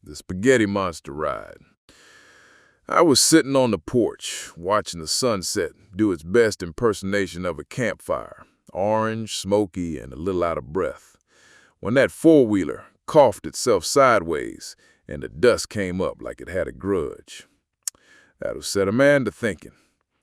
The spaghetti monster ride. I was sitting on the porch, watching the sunset do its best impersonation of a campfire, orange, smoky, and a little out of breath, when that four-wheeler coughed itself sideways and the dust came up like it had a grudge. That'll set a man to thinking.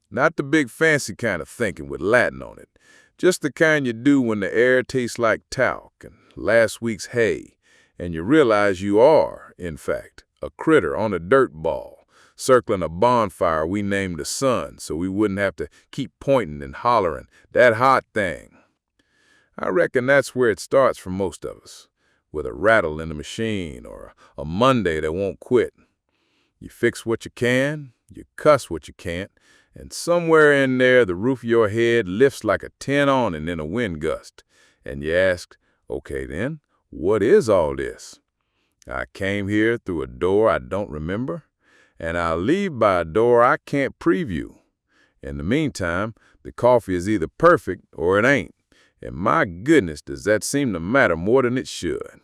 Not the big fancy kind of thinking with Latin on it, just the kind you do when the air tastes like talc and last week's hay, and you realize you are, in fact, a critter on a dirt ball, circling a bonfire we named the sun so we wouldn't have to keep pointing and hollering, "That hot thing." I reckon that's where it starts for most of us, with a rattle in the machine or a Monday that won't quit. You fix what you can, you cuss what you can't, and somewhere in there the roof of your head lifts like a tin awning in a wind gust, and you ask, okay then, what is all this? I came here through a door I don't remember, and I'll leave by a door I can't preview. In the meantime, the coffee is either perfect or it ain't, and my goodness, does that seem to matter more than it should.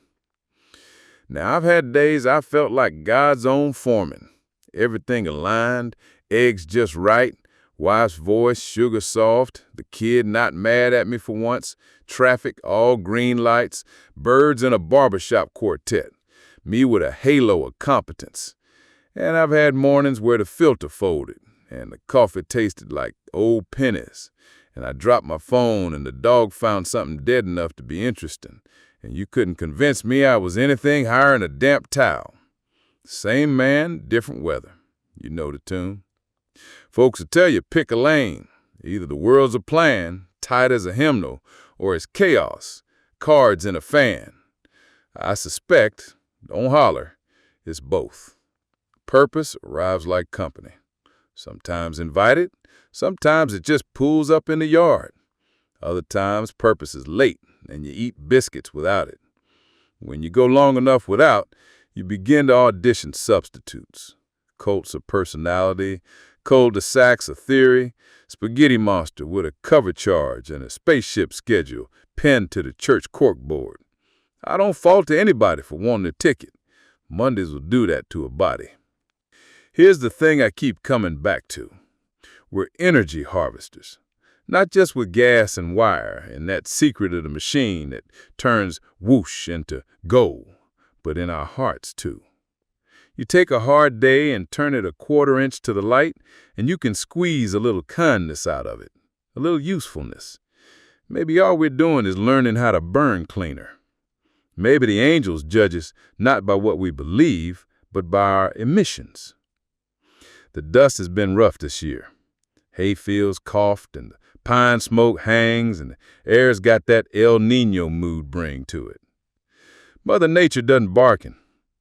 Now, I've had days I felt like God's own foreman. Everything aligned, eggs just right, wife's voice sugar soft, the kid not mad at me for once, traffic all green lights, birds in a barbershop quartet, me with a halo of competence. And I've had mornings where the filter folded and the coffee tasted like old pennies, and I dropped my phone and the dog found something dead enough to be interesting, and you couldn't convince me I was anything higher than a damp towel. Same man, different weather. You know the tune. Folks will tell you pick a lane. Either the world's a plan, tight as a hymnal, or it's chaos, cards in a fan. I suspect, don't holler, it's both. Purpose arrives like company. Sometimes invited, sometimes it just pulls up in the yard. Other times purpose is late and you eat biscuits without it. When you go long enough without, you begin to audition substitutes. Cults of personality, cul-de-sacs of theory, spaghetti monster with a cover charge and a spaceship schedule pinned to the church corkboard. I don't fault anybody for wanting a ticket. Mondays will do that to a body. Here's the thing I keep coming back to. We're energy harvesters, not just with gas and wire and that secret of the machine that turns whoosh into go, but in our hearts too. You take a hard day and turn it a quarter inch to the light, and you can squeeze a little kindness out of it, a little usefulness. Maybe all we're doing is learning how to burn cleaner. Maybe the angels judge us not by what we believe, but by our emissions. The dust has been rough this year. Hayfields coughed, and the pine smoke hangs, and the air's got that El Nino mood bring to it. Mother Nature doesn't bargain.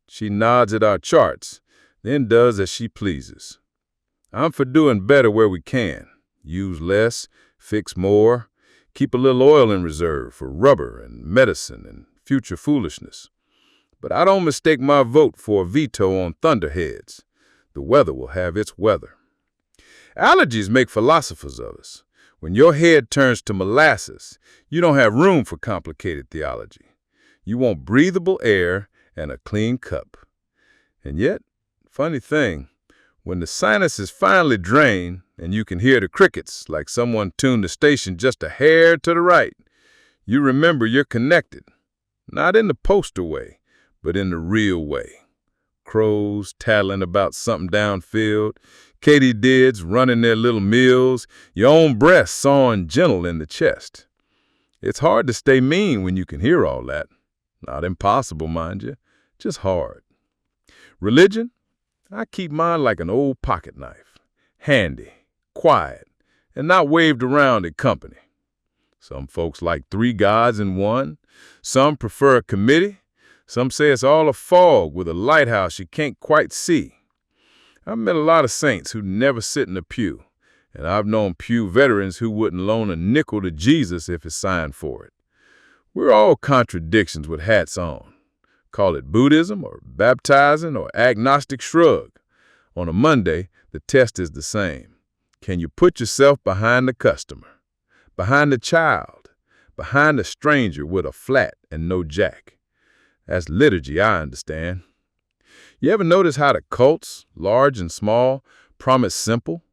She nods at our charts, then does as she pleases. I'm for doing better where we can. Use less, fix more, keep a little oil in reserve for rubber and medicine and future foolishness. But I don't mistake my vote for a veto on thunderheads. The weather will have its weather. Allergies make philosophers of us. When your head turns to molasses, you don't have room for complicated theology. You want breathable air and a clean cup. And yet, funny thing, when the sinuses finally drain and you can hear the crickets like someone tuned the station just a hair to the right, you remember you're connected, not in the poster way, but in the real way. Crows tattling about something downfield, katydids running their little mills, your own breath sawing gentle in the chest. It's hard to stay mean when you can hear all that. Not impossible, mind you, just hard. Religion? I keep mine like an old pocket knife, handy, quiet, and not waved around in company. Some folks like 3 gods in one. Some prefer a committee. Some say it's all a fog with a lighthouse you can't quite see. I've met a lot of saints who never sit in a pew, and I've known pew veterans who wouldn't loan a nickel to Jesus if he signed for it. We're all contradictions with hats on. Call it Buddhism or baptizing or agnostic shrug. On a Monday, the test is the same. Can you put yourself behind the customer, behind the child, behind the stranger with a flat and no jack? That's liturgy, I understand. You ever notice how the cults, large and small, promise simple?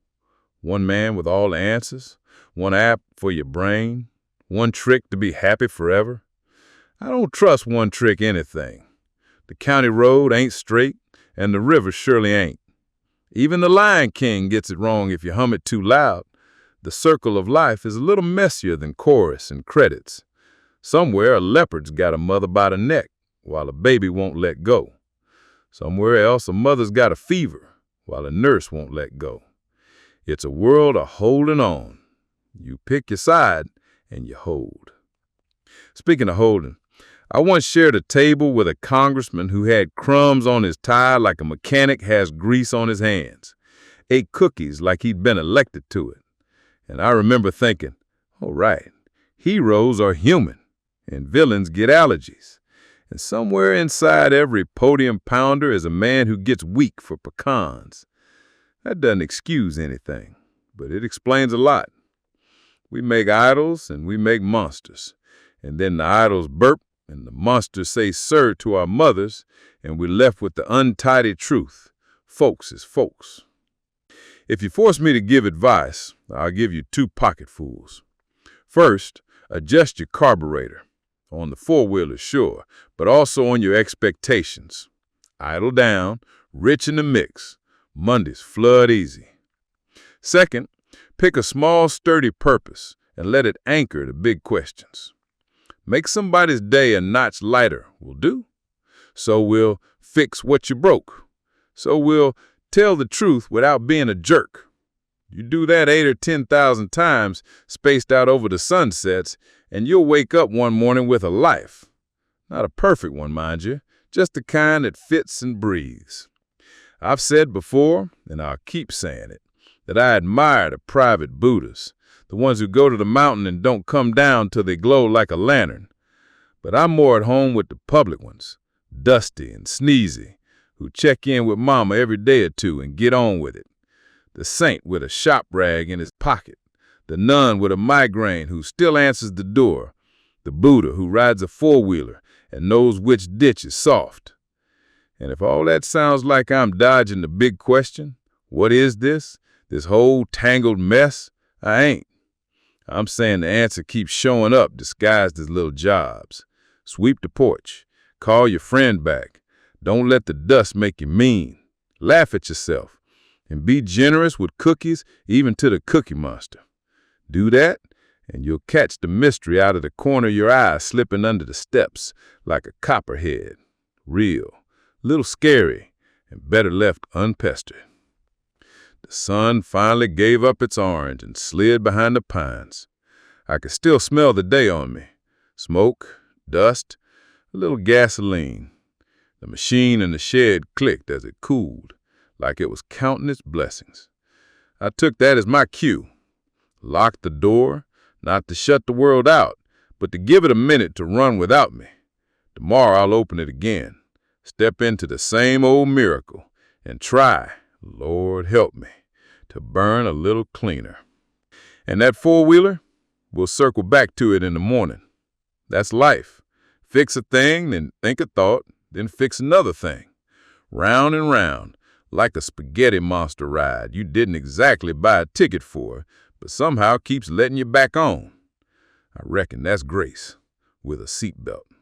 One man with all the answers, one app for your brain, one trick to be happy forever? I don't trust one trick anything. The county road ain't straight, and the river surely ain't. Even the Lion King gets it wrong if you hum it too loud. The circle of life is a little messier than chorus and credits. Somewhere a leopard's got a mother by the neck, while a baby won't let go. Somewhere else a mother's got a fever, while a nurse won't let go. It's a world of holding on. You pick your side, and you hold. Speaking of holding, I once shared a table with a congressman who had crumbs on his tie like a mechanic has grease on his hands, ate cookies like he'd been elected to it. And I remember thinking, all right, heroes are human, and villains get allergies. And somewhere inside every podium pounder is a man who gets weak for pecans. That doesn't excuse anything, but it explains a lot. We make idols and we make monsters, and then the idols burp and the monsters say sir to our mothers, and we're left with the untidy truth. Folks is folks. If you force me to give advice, I'll give you two pocketfuls. First, adjust your carburetor. On the four-wheeler, sure, but also on your expectations. Idle down, rich in the mix. Mondays flood easy. Second, pick a small, sturdy purpose and let it anchor the big questions. Make somebody's day a notch lighter will do. So we'll fix what you broke. So we'll tell the truth without being a jerk. You do that 8 or 10,000 times, spaced out over the sunsets, and you'll wake up one morning with a life. Not a perfect one, mind you, just the kind that fits and breathes. I've said before, and I'll keep saying it, that I admire the private Buddhas, the ones who go to the mountain and don't come down till they glow like a lantern. But I'm more at home with the public ones, dusty and sneezy, who check in with mama every day or two and get on with it. The saint with a shop rag in his pocket, the nun with a migraine who still answers the door, the Buddha who rides a four-wheeler and knows which ditch is soft. And if all that sounds like I'm dodging the big question, what is this whole tangled mess, I ain't. I'm saying the answer keeps showing up disguised as little jobs. Sweep the porch. Call your friend back. Don't let the dust make you mean. Laugh at yourself. And be generous with cookies even to the Cookie Monster. Do that, and you'll catch the mystery out of the corner of your eye slipping under the steps like a copperhead. Real, little scary, and better left unpestered. The sun finally gave up its orange and slid behind the pines. I could still smell the day on me. Smoke, dust, a little gasoline. The machine in the shed clicked as it cooled, like it was counting its blessings. I took that as my cue. Locked the door, not to shut the world out, but to give it a minute to run without me. Tomorrow I'll open it again, step into the same old miracle, and try, Lord help me, to burn a little cleaner. And that four-wheeler, we'll circle back to it in the morning. That's life. Fix a thing, then think a thought, then fix another thing. Round and round, like a spaghetti monster ride you didn't exactly buy a ticket for, but somehow keeps letting you back on. I reckon that's grace with a seatbelt.